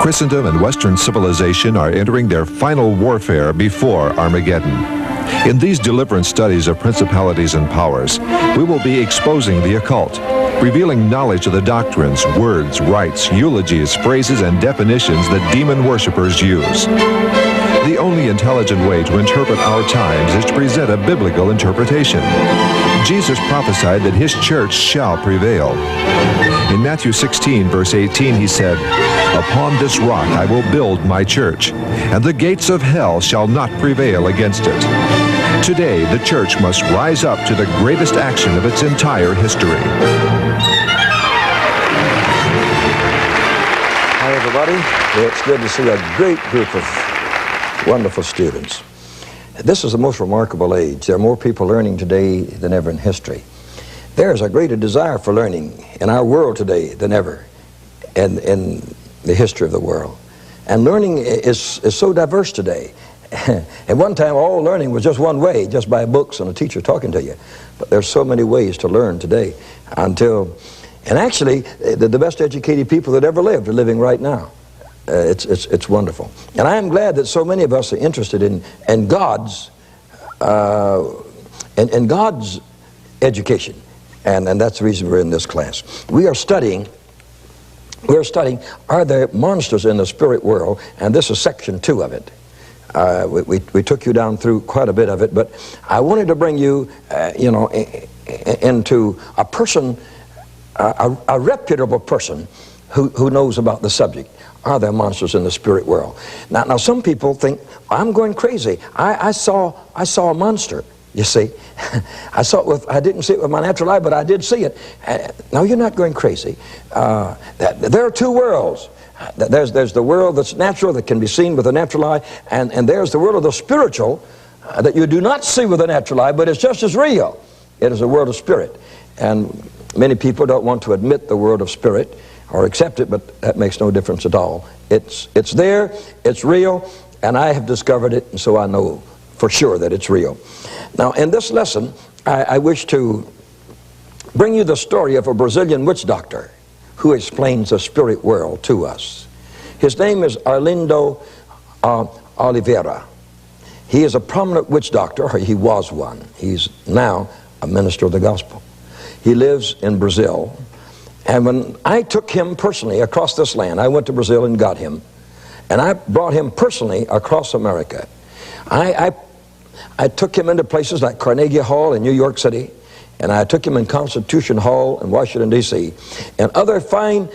Christendom and Western civilization are entering their final warfare before Armageddon. In these deliverance studies of principalities and powers, we will be exposing the occult, revealing knowledge of the doctrines, words, rites, eulogies, phrases, and definitions that demon worshippers use. The only intelligent way to interpret our times is to present a biblical interpretation. Jesus prophesied that his church shall prevail. In Matthew 16, verse 18, he said, "Upon this rock I will build my church, and the gates of hell shall not prevail against it." Today, the church must rise up to the greatest action of its entire history. Hi, everybody. It's good to see a great group of wonderful students. This is the most remarkable age. There are more people learning today than ever in history. There is a greater desire for learning in our world today than ever in the history of the world. And learning is so diverse today. At one time, all learning was just one way, just by books and a teacher talking to you. But there's so many ways to learn today. And actually, the best educated people that ever lived are living right now. It's wonderful. And I am glad that so many of us are interested in God's education. And that's the reason we're in this class. We're studying, are there monsters in the spirit world? And this is section 2 of it. We took you down through quite a bit of it, but I wanted to bring you, into a person, a reputable person who knows about the subject. Are there monsters in the spirit world? Now some people think, I'm going crazy. I saw a monster. You see, I didn't see it with my natural eye, but I did see it. No, you're not going crazy. There are two worlds. There's the world that's natural, that can be seen with the natural eye, and there's the world of the spiritual that you do not see with the natural eye, but it's just as real. It is a world of spirit. And many people don't want to admit the world of spirit or accept it, but that makes no difference at all. It's there, it's real, and I have discovered it, and so I know for sure that it's real. Now, in this lesson, I wish to bring you the story of a Brazilian witch doctor who explains the spirit world to us. His name is Arlindo Oliveira. He is a prominent witch doctor, or he was one. He's now a minister of the gospel. He lives in Brazil. And when I took him personally across this land, I went to Brazil and got him. And I brought him personally across America. I took him into places like Carnegie Hall in New York City, and I took him in Constitution Hall in Washington, D.C., and other fine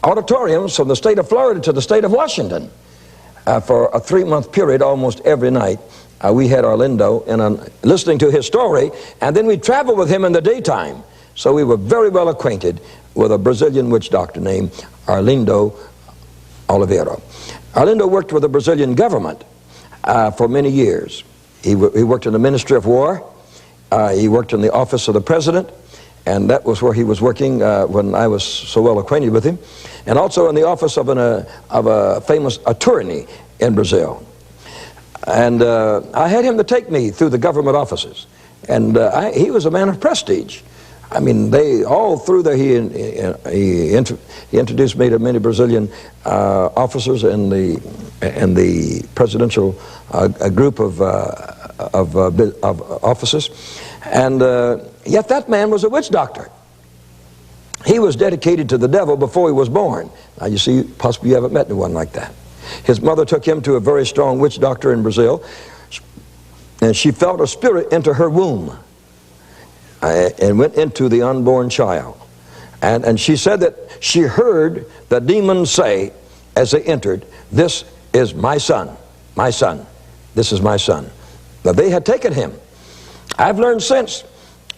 auditoriums from the state of Florida to the state of Washington. For a 3-month period, almost every night, we had Arlindo listening to his story, and then we traveled with him in the daytime. So we were very well acquainted with a Brazilian witch doctor named Arlindo Oliveira. Arlindo worked with the Brazilian government for many years. He worked in the Ministry of War. He worked in the office of the president, and that was where he was working when I was so well acquainted with him. And also in the office of a famous attorney in Brazil. And I had him to take me through the government offices. And he was a man of prestige. I mean, all through there, he introduced me to many Brazilian officers in the presidential group of officers, and yet that man was a witch doctor. He was dedicated to the devil before he was born. Now you see, possibly you haven't met anyone like that. His mother took him to a very strong witch doctor in Brazil, and she felt a spirit into her womb. And went into the unborn child. And she said that she heard the demons say as they entered, "This is my son, this is my son." Now they had taken him. I've learned since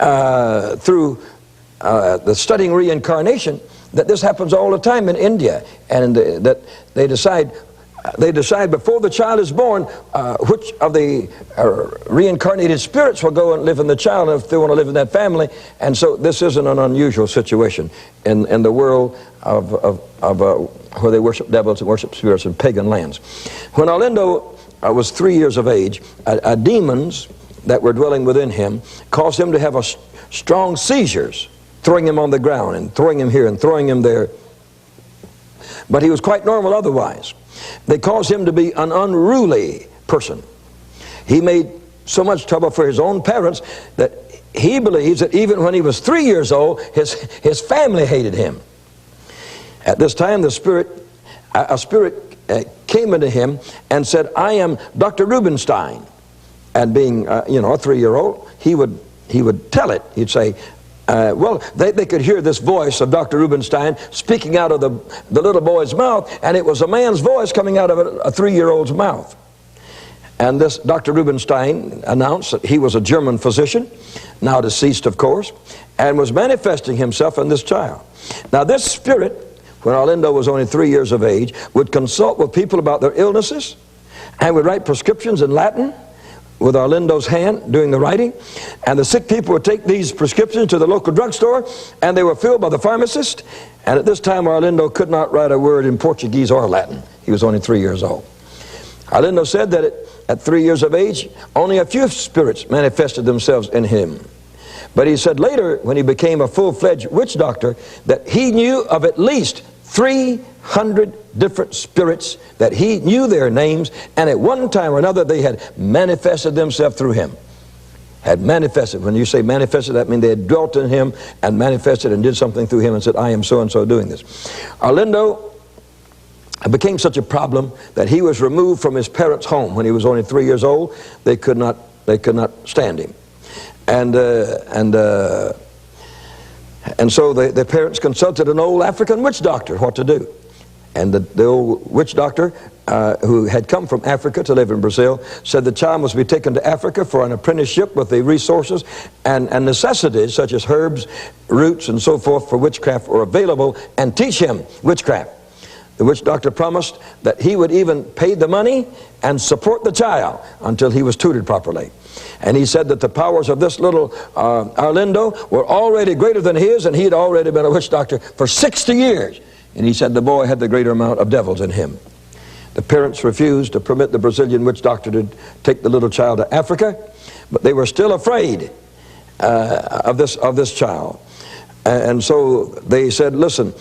through the studying reincarnation that this happens all the time in India, and that they decide before the child is born which of the reincarnated spirits will go and live in the child if they want to live in that family. And so this isn't an unusual situation in the world of where they worship devils and worship spirits in pagan lands. When Arlindo was 3 years of age, demons that were dwelling within him caused him to have strong seizures, throwing him on the ground and throwing him here and throwing him there. but he was quite normal otherwise. They caused him to be an unruly person. He made so much trouble for his own parents that he believes that even when he was 3 years old, his family hated him. At this time, a spirit came into him and said, "I am Dr. Rubenstein." And being, a 3-year-old, he would tell it. He'd say, well, they could hear this voice of Dr. Rubenstein speaking out of the little boy's mouth, and it was a man's voice coming out of a 3-year-old's mouth. And this Dr. Rubenstein announced that he was a German physician, now deceased, of course, and was manifesting himself in this child. Now, this spirit, when Arlindo was only 3 years of age, would consult with people about their illnesses and would write prescriptions in Latin with Arlindo's hand doing the writing. And the sick people would take these prescriptions to the local drugstore, and they were filled by the pharmacist. And at this time, Arlindo could not write a word in Portuguese or Latin. He was only 3 years old. Arlindo said that at 3 years of age, only a few spirits manifested themselves in him. But he said later, when he became a full-fledged witch doctor, that he knew of at least 300 different spirits, that he knew their names, and at one time or another they had manifested themselves through him. Had manifested. When you say manifested, that means they had dwelt in him and manifested and did something through him and said, "I am so-and-so doing this." Arlindo became such a problem that he was removed from his parents' home when he was only 3 years old. They could not stand him. And so the parents consulted an old African witch doctor what to do. And the old witch doctor, who had come from Africa to live in Brazil, said the child must be taken to Africa for an apprenticeship with the resources and necessities such as herbs, roots, and so forth for witchcraft were available, and teach him witchcraft. The witch doctor promised that he would even pay the money and support the child until he was tutored properly. And he said that the powers of this little Arlindo were already greater than his, and he had already been a witch doctor for 60 years. And he said the boy had the greater amount of devils in him. The parents refused to permit the Brazilian witch doctor to take the little child to Africa, but they were still afraid of this child. And so they said, "Listen,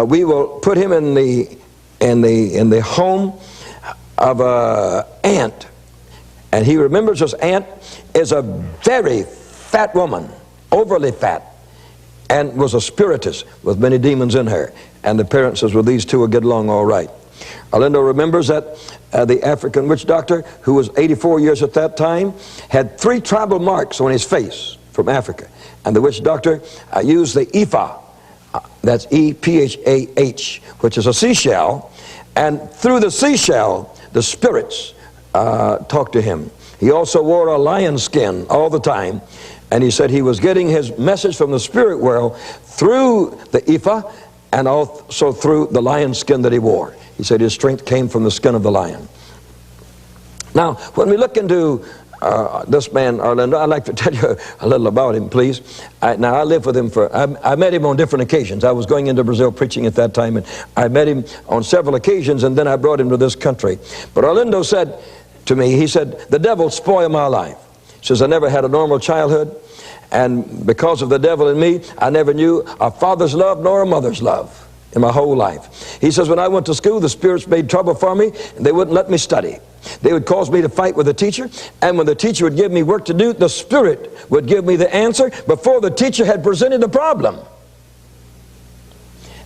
we will put him in the home of an aunt." And he remembers his aunt is a very fat woman, overly fat, and was a spiritist with many demons in her. And the parents says, "Well, these two will get along all right." Arlindo remembers that the African witch doctor, who was 84 years at that time, had 3 tribal marks on his face from Africa. And the witch doctor used the Ifa, that's E-P-H-A-H, which is a seashell. And through the seashell, the spirits talked to him. He also wore a lion skin all the time. And he said he was getting his message from the spirit world through the Ifa and also through the lion skin that he wore. He said his strength came from the skin of the lion. Now, when we look into this man, Arlindo, I'd like to tell you a little about him, please. Now, I lived with him I met him on different occasions. I was going into Brazil preaching at that time, and I met him on several occasions, and then I brought him to this country. But Arlindo said to me, he said, "The devil spoiled my life." He says, "I never had a normal childhood, and because of the devil in me, I never knew a father's love nor a mother's love in my whole life." He says, "When I went to school, the spirits made trouble for me, and they wouldn't let me study. They would cause me to fight with the teacher, and when the teacher would give me work to do, the spirit would give me the answer before the teacher had presented the problem."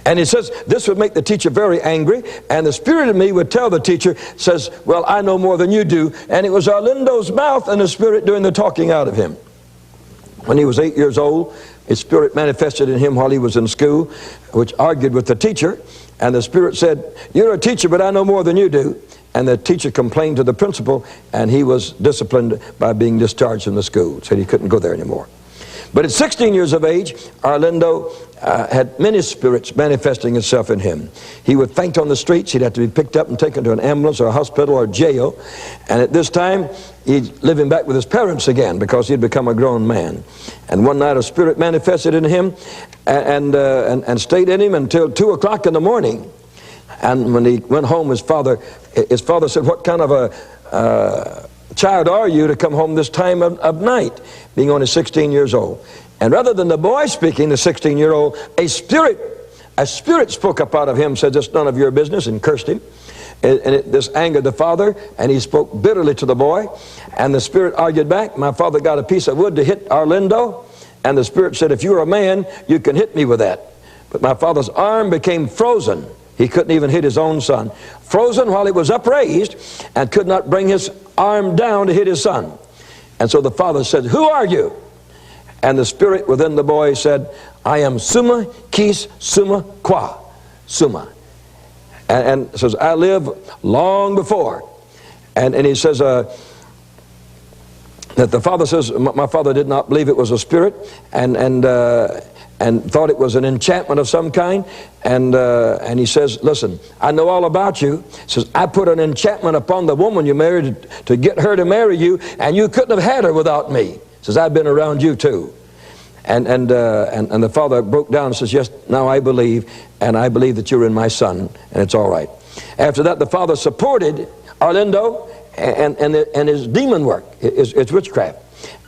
And he says this would make the teacher very angry, and the spirit in me would tell the teacher, says, "Well, I know more than you do." And it was Arlindo's mouth and the spirit doing the talking out of him. When he was 8 years old, his spirit manifested in him while he was in school, which argued with the teacher. And the spirit said, "You're a teacher, but I know more than you do." And the teacher complained to the principal, and he was disciplined by being discharged from the school. Said he couldn't go there anymore. But at 16 years of age, Arlindo had many spirits manifesting itself in him. He would faint on the streets. He'd have to be picked up and taken to an ambulance or a hospital or jail. And at this time, he's living back with his parents again because he'd become a grown man. And one night a spirit manifested in him and stayed in him until 2 o'clock in the morning. And when he went home, his father said, "What kind of a child are you to come home this time of night?" Being only 16 years old. And rather than the boy speaking, the 16-year-old, a spirit a spirit spoke up out of him, said, "It's none of your business," and cursed him. This angered the father, and he spoke bitterly to the boy. And the spirit argued back. My father got a piece of wood to hit Arlindo, and the spirit said, "If you're a man, you can hit me with that." But my father's arm became frozen. He couldn't even hit his own son. Frozen while it was upraised, and could not bring his arm down to hit his son. And so the father said, "Who are you?" And the spirit within the boy said, "I am Summa Kis Summa Qua." Summa. And says, "I live long before." And he says that the father says, my father did not believe it was a spirit, and thought it was an enchantment of some kind. And he says, "Listen, I know all about you." He says, "I put an enchantment upon the woman you married to get her to marry you, and you couldn't have had her without me." He says, "I've been around you too." And the father broke down and says, "Yes, now I believe, and I believe that you're in my son, and it's all right." After that, the father supported Arlindo and his demon work, his witchcraft.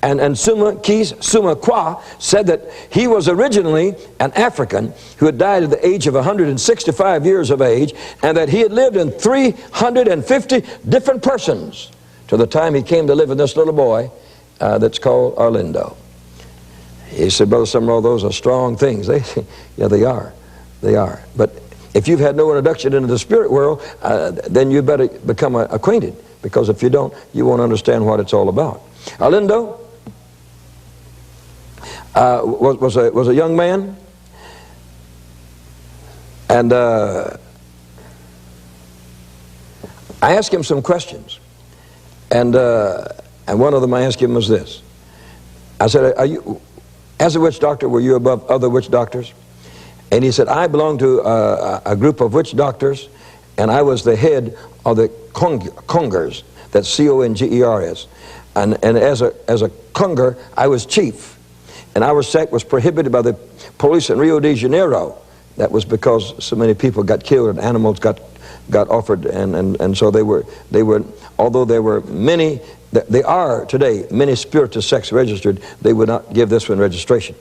And Summa Kis Summa Qua said that he was originally an African who had died at the age of 165 years of age, and that he had lived in 350 different persons to the time he came to live in this little boy that's called Arlindo. He said, "Brother Sumrall, those are strong things." Yeah, they are. They are. But if you've had no introduction into the spirit world, then you better become acquainted, because if you don't, you won't understand what it's all about. Arlindo was a young man, and I asked him some questions, and one of them I asked him was this. I said, "As a witch doctor, were you above other witch doctors?" And he said, "I belong to a group of witch doctors, and I was the head of the Congers." That's C-O-N-G-E-R-S. And as a Conger, I was chief. And our sect was prohibited by the police in Rio de Janeiro. That was because so many people got killed and animals got offered, and so they were, although there were many, they are today many spiritist sects registered, they would not give this one registration.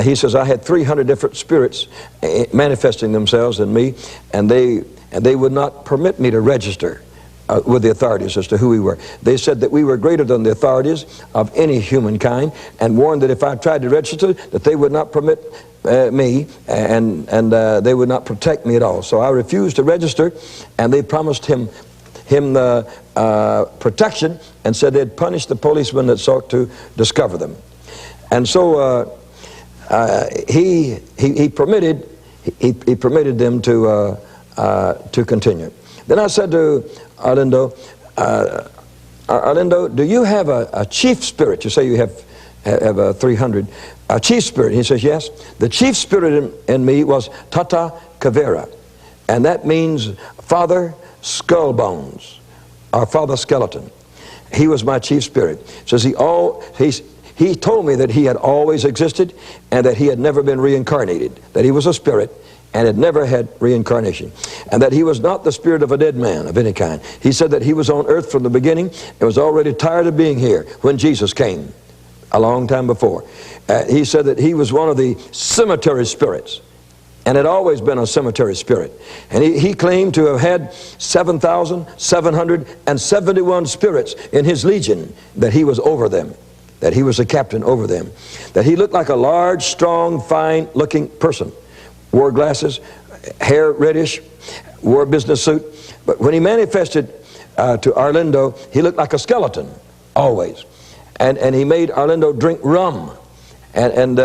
He says, "I had 300 different spirits manifesting themselves in me, and they would not permit me to register with the authorities as to who we were. They said that we were greater than the authorities of any humankind, and warned that if I tried to register, that they would not permit me, and they would not protect me at all. So I refused to register, and they promised him the protection, and said they'd punish the policemen that sought to discover them. And so he permitted them to continue. Then I said to Arlindo, "Arlindo, do you have a chief spirit?" You say you have 300. A chief spirit. He says, "Yes." The chief spirit in me was Tata Kavera, and that means Father Skull Bones, or Father Skeleton. He was my chief spirit. Says he told me that he had always existed, and that he had never been reincarnated, that he was a spirit and had never had reincarnation, and that he was not the spirit of a dead man of any kind. He said that he was on earth from the beginning and was already tired of being here when Jesus came a long time before. He said that he was one of the cemetery spirits, and had always been a cemetery spirit. And he claimed to have had 7,771 spirits in his legion, that he was over them, that he was a captain over them, that he looked like a large, strong, fine-looking person, wore glasses, hair reddish, wore a business suit. But when he manifested to Arlindo, he looked like a skeleton, always. And he made Arlindo drink rum. And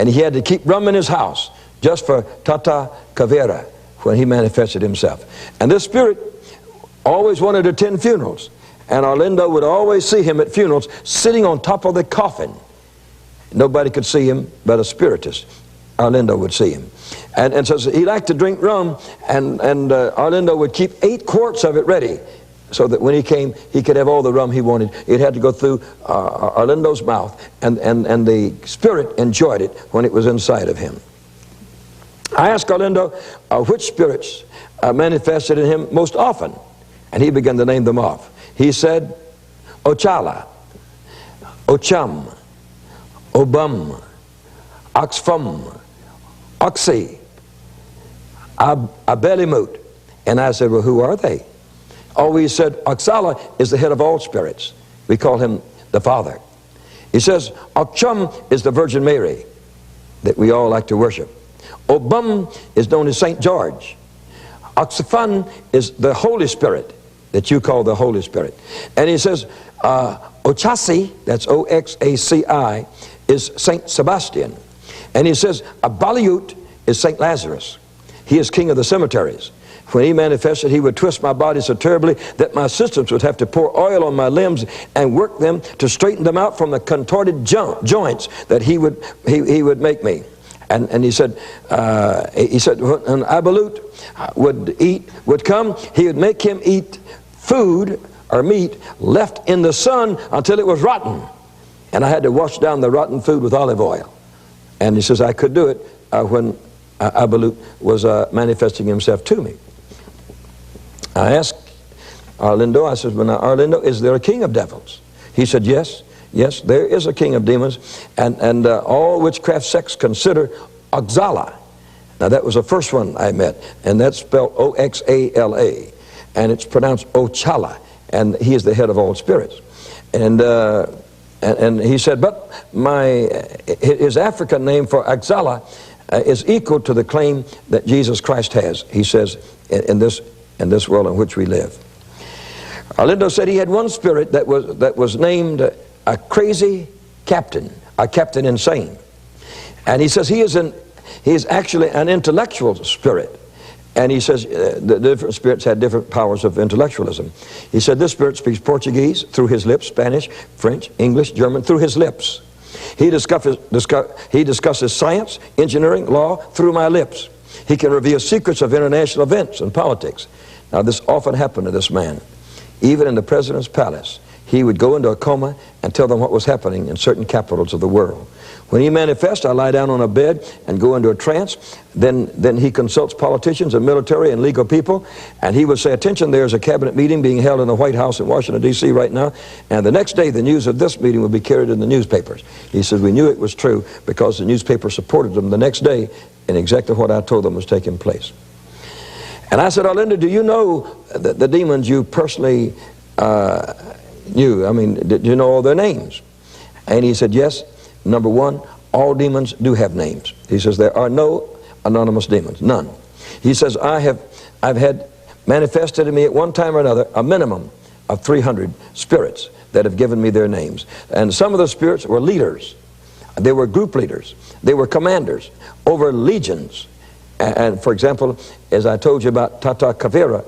he had to keep rum in his house, just for Tata Kavera, when he manifested himself. And this spirit always wanted to attend funerals. And Arlindo would always see him at funerals, sitting on top of the coffin. Nobody could see him but a spiritist. Arlindo would see him. And so he liked to drink rum, and Arlindo would keep 8 quarts of it ready, so that when he came, he could have all the rum he wanted. It had to go through Arlindo's mouth, and the spirit enjoyed it when it was inside of him. I asked Arlindo which spirits manifested in him most often, and he began to name them off. He said, Ochala, Ochum, Obum, Oxfum, Oxy, Abelimut. And I said, well, who are they? Oh, he said, Oxala is the head of all spirits. We call him the Father. He says, Okchum is the Virgin Mary that we all like to worship. Obum is known as St. George. Oxaphan is the Holy Spirit that you call the Holy Spirit. And he says, Ochasi, that's O-X-A-C-I, is St. Sebastian. And he says, Abaliut is St. Lazarus. He is king of the cemeteries. When he manifested, he would twist my body so terribly that my assistants would have to pour oil on my limbs and work them to straighten them out from the contorted joints that he would make me. And he said when Abalut would come, he would make him eat food or meat left in the sun until it was rotten. And I had to wash down the rotten food with olive oil. And he says I could do it when Abalut was manifesting himself to me. I asked Arlindo, I said, well, now, Arlindo, is there a king of devils? He said, yes, there is a king of demons, and all witchcraft sects consider Oxala. Now, that was the first one I met, and that's spelled O-X-A-L-A, and it's pronounced Ochala, and he is the head of all spirits. And he said, but his African name for Oxala is equal to the claim that Jesus Christ has, he says, in this world in which we live. Arlindo said he had one spirit that was named a crazy captain, a captain insane. And he says he is actually an intellectual spirit. And he says the different spirits had different powers of intellectualism. He said this spirit speaks Portuguese through his lips, Spanish, French, English, German through his lips. He discusses science, engineering, law through my lips. He can reveal secrets of international events and politics. Now, this often happened to this man. Even in the president's palace, he would go into a coma and tell them what was happening in certain capitals of the world. When he manifests, I lie down on a bed and go into a trance. Then he consults politicians and military and legal people, and he would say, attention, there's a cabinet meeting being held in the White House in Washington, D.C. right now, and the next day the news of this meeting would be carried in the newspapers. He says, we knew it was true because the newspaper supported them the next day, and exactly what I told them was taking place. And I said, Arlindo, do you know the demons you personally knew? I mean, did you know all their names? And he said, yes. Number one, all demons do have names. He says there are no anonymous demons, none. He says I've had manifested in me at one time or another a minimum of 300 spirits that have given me their names. And some of the spirits were leaders. They were group leaders. They were commanders over legions. And for example, as I told you about Tata Kavera,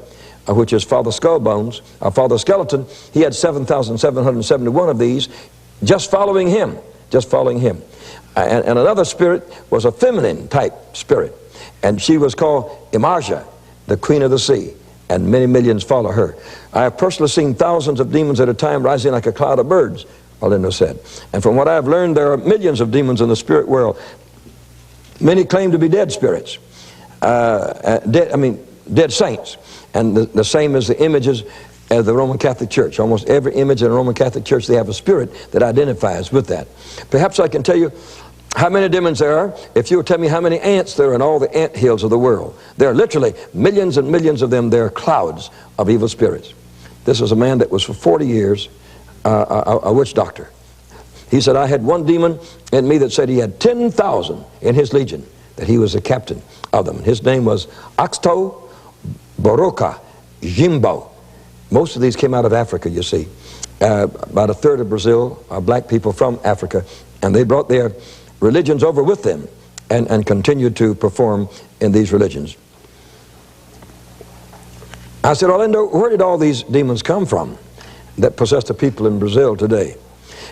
which is Father Skullbones, Father Skeleton, he had 7,771 of these just following him. And another spirit was a feminine type spirit, and she was called Imarja, the queen of the sea, and many millions follow her. I have personally seen thousands of demons at a time rising like a cloud of birds, Arlindo said. And from what I have learned, there are millions of demons in the spirit world. Many claim to be dead spirits, dead saints, and the same as the images of the Roman Catholic Church. Almost every image in the Roman Catholic Church, they have a spirit that identifies with that. Perhaps I can tell you how many demons there are if you would tell me how many ants there are in all the ant hills of the world. There are literally millions and millions of them. There are clouds of evil spirits. This is a man that was for 40 years a witch doctor. He said, I had one demon in me that said he had 10,000 in his legion, that he was the captain of them. His name was Axto Boroka Jimbo. Most of these came out of Africa, you see. About a third of Brazil are black people from Africa, and they brought their religions over with them and continued to perform in these religions. I said, Arlindo, where did all these demons come from that possess the people in Brazil today?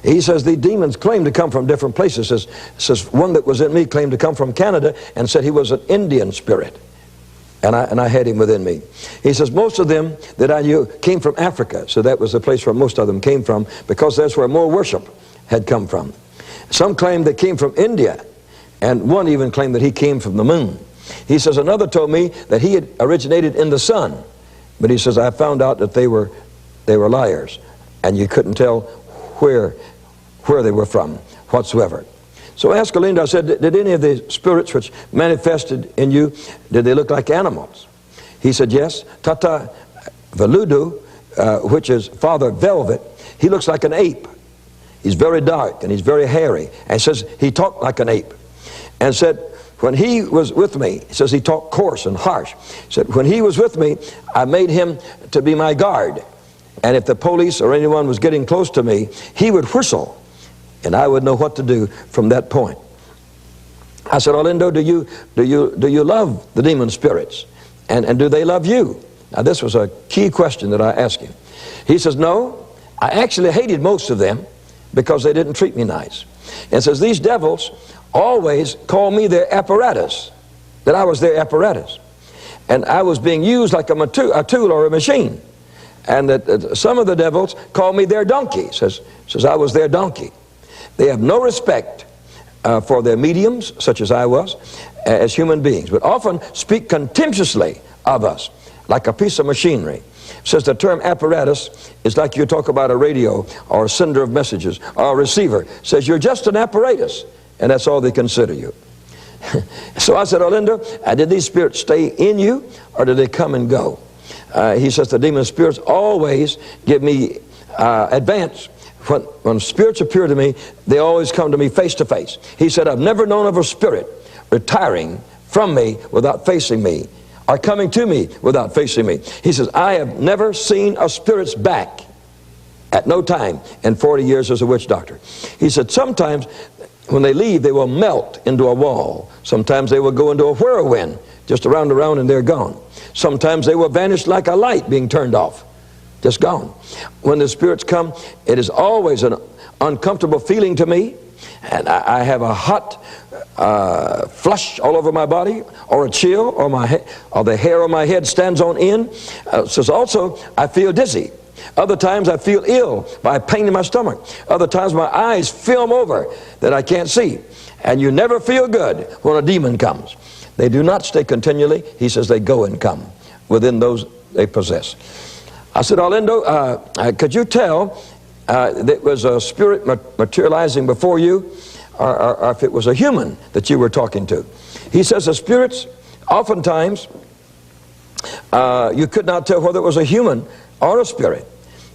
He says the demons claim to come from different places. Says one that was in me claimed to come from Canada and said he was an Indian spirit. And I had him within me. He says most of them that I knew came from Africa, so that was the place where most of them came from, because that's where more worship had come from. Some claimed they came from India, and one even claimed that he came from the moon. He says another told me that he had originated in the sun, but he says I found out that they were liars, and you couldn't tell where they were from whatsoever. So I asked Olinda, I said, did any of the spirits which manifested in you, did they look like animals? He said, yes. Tata Veludu, which is Father Velvet, he looks like an ape. He's very dark and he's very hairy. And says he talked like an ape. And said, when he was with me, he says he talked coarse and harsh. He said, when he was with me, I made him to be my guard. And if the police or anyone was getting close to me, he would whistle, and I would know what to do from that point. I said, Orlando, do you love the demon spirits? And do they love you? Now, this was a key question that I asked him. He says, no, I actually hated most of them because they didn't treat me nice. And says, these devils always call me their apparatus, that I was their apparatus. And I was being used like a tool or a machine. And that some of the devils call me their donkey, says I was their donkey. They have no respect for their mediums, such as I was, as human beings, but often speak contemptuously of us, like a piece of machinery. Says the term apparatus is like you talk about a radio or a sender of messages or a receiver. Says you're just an apparatus, and that's all they consider you. So I said, Orlando, did these spirits stay in you, or did they come and go? He says the demon spirits always give me advance. When spirits appear to me, they always come to me face to face. He said, I've never known of a spirit retiring from me without facing me, or coming to me without facing me. He says, I have never seen a spirit's back at no time in 40 years as a witch doctor. He said, sometimes when they leave, they will melt into a wall. Sometimes they will go into a whirlwind, just around and they're gone. Sometimes they will vanish like a light being turned off, just gone. When the spirits come, it is always an uncomfortable feeling to me, and I have a hot flush all over my body, or a chill, or the hair on my head stands on end. Says also, I feel dizzy. Other times I feel ill by pain in my stomach. Other times my eyes film over that I can't see. And you never feel good when a demon comes. They do not stay continually. He says they go and come within those they possess. I said, Orlando, could you tell that it was a spirit materializing before you, or if it was a human that you were talking to? He says the spirits, oftentimes, you could not tell whether it was a human or a spirit.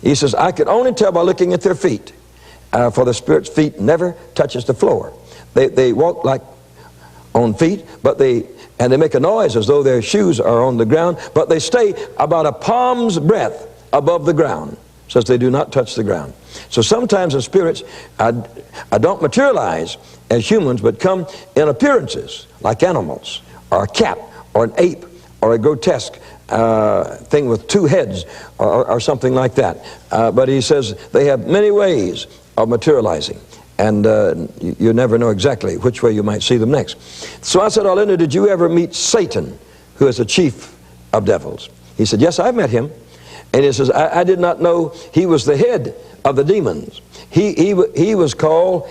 He says, I could only tell by looking at their feet, for the spirit's feet never touches the floor. They walk like on feet, and they make a noise as though their shoes are on the ground, but they stay about a palm's breadth above the ground, says they do not touch the ground. So sometimes the spirits don't materialize as humans, but come in appearances like animals, or a cat, or an ape, or a grotesque thing with two heads, or something like that. But he says they have many ways of materializing, and you never know exactly which way you might see them next. So I said, Orlando, did you ever meet Satan, who is the chief of devils? He said, yes, I've met him. And he says, I did not know he was the head of the demons. He was called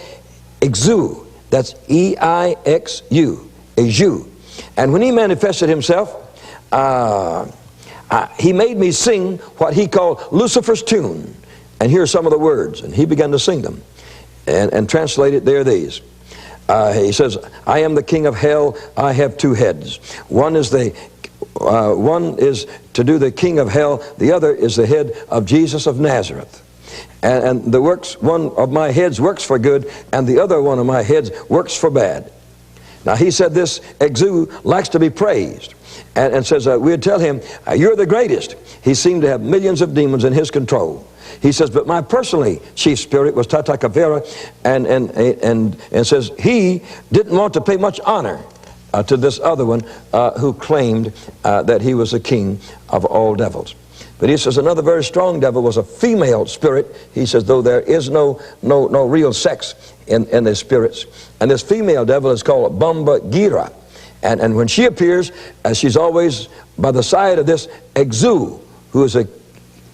Exu. That's E-I-X-U, Exu. And when he manifested himself, he made me sing what he called Lucifer's tune. And here are some of the words. And he began to sing them. And translate it, they're these. He says, I am the king of hell, I have two heads. One is to do the king of hell, the other is the head of Jesus of Nazareth. And one of my heads works for good, and the other one of my heads works for bad. Now he said this Exu likes to be praised, and says we'd tell him, you're the greatest. He seemed to have millions of demons in his control. He says, but my personally chief spirit was Tata Kavera, and says he didn't want to pay much honor to this other one who claimed that he was the king of all devils. But he says another very strong devil was a female spirit. He says, though there is no real sex in the spirits. And this female devil is called Bamba Gira. And when she appears, she's always by the side of this Exu, who is a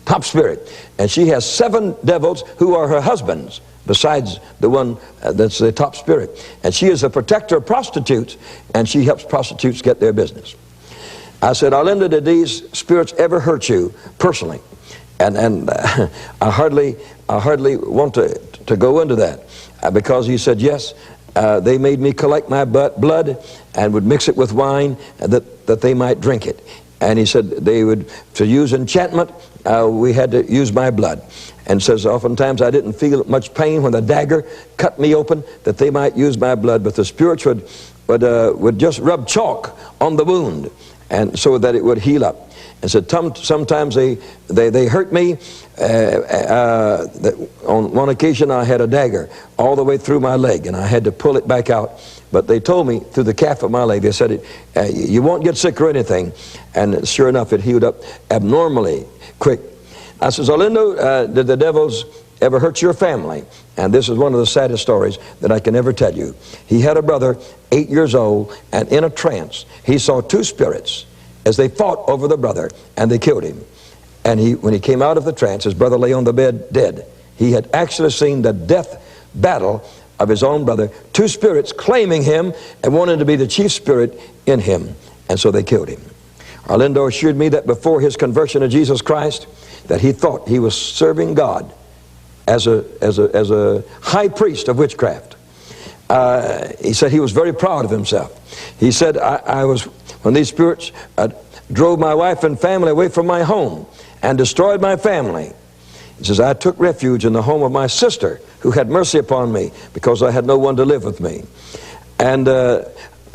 top spirit. And she has 7 devils who are her husbands, besides the one that's the top spirit. And she is a protector of prostitutes, and she helps prostitutes get their business. I said, Arlinda, did these spirits ever hurt you personally? And I hardly want to go into that, because he said, yes, they made me collect my blood and would mix it with wine that they might drink it. And he said they would, to use enchantment, we had to use my blood. And says oftentimes I didn't feel much pain when the dagger cut me open, that they might use my blood, but the spirits would just rub chalk on the wound, and so that it would heal up. And said sometimes they hurt me. On one occasion I had a dagger all the way through my leg, and I had to pull it back out. But they told me through the calf of my leg, they said, you won't get sick or anything. And sure enough, it healed up abnormally quick. I says, Orlando, did the devils ever hurt your family? And this is one of the saddest stories that I can ever tell you. He had a brother, 8 years old, and in a trance, he saw two spirits as they fought over the brother, and they killed him. And when he came out of the trance, his brother lay on the bed dead. He had actually seen the death battle of his own brother, two spirits claiming him and wanting to be the chief spirit in him. And so they killed him. Orlando assured me that before his conversion to Jesus Christ, that he thought he was serving God as a high priest of witchcraft. He said he was very proud of himself. He said, when these spirits drove my wife and family away from my home and destroyed my family, he says, I took refuge in the home of my sister, who had mercy upon me because I had no one to live with me. And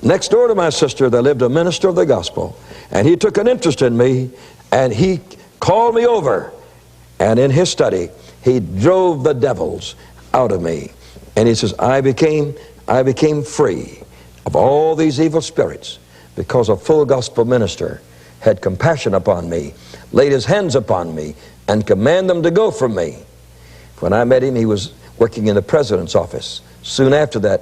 next door to my sister, there lived a minister of the gospel, and he took an interest in me, and he called me over, and in his study, he drove the devils out of me. And he says, I became free of all these evil spirits because a full gospel minister had compassion upon me, laid his hands upon me, and commanded them to go from me. When I met him, he was working in the president's office. Soon after that,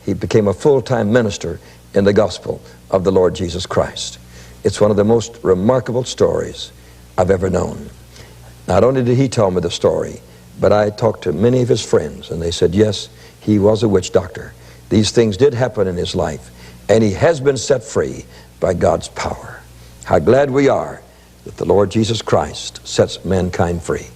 he became a full-time minister in the gospel of the Lord Jesus Christ. It's one of the most remarkable stories I've ever known. Not only did he tell me the story, but I talked to many of his friends, and they said, yes, he was a witch doctor. These things did happen in his life, and he has been set free by God's power. How glad we are that the Lord Jesus Christ sets mankind free.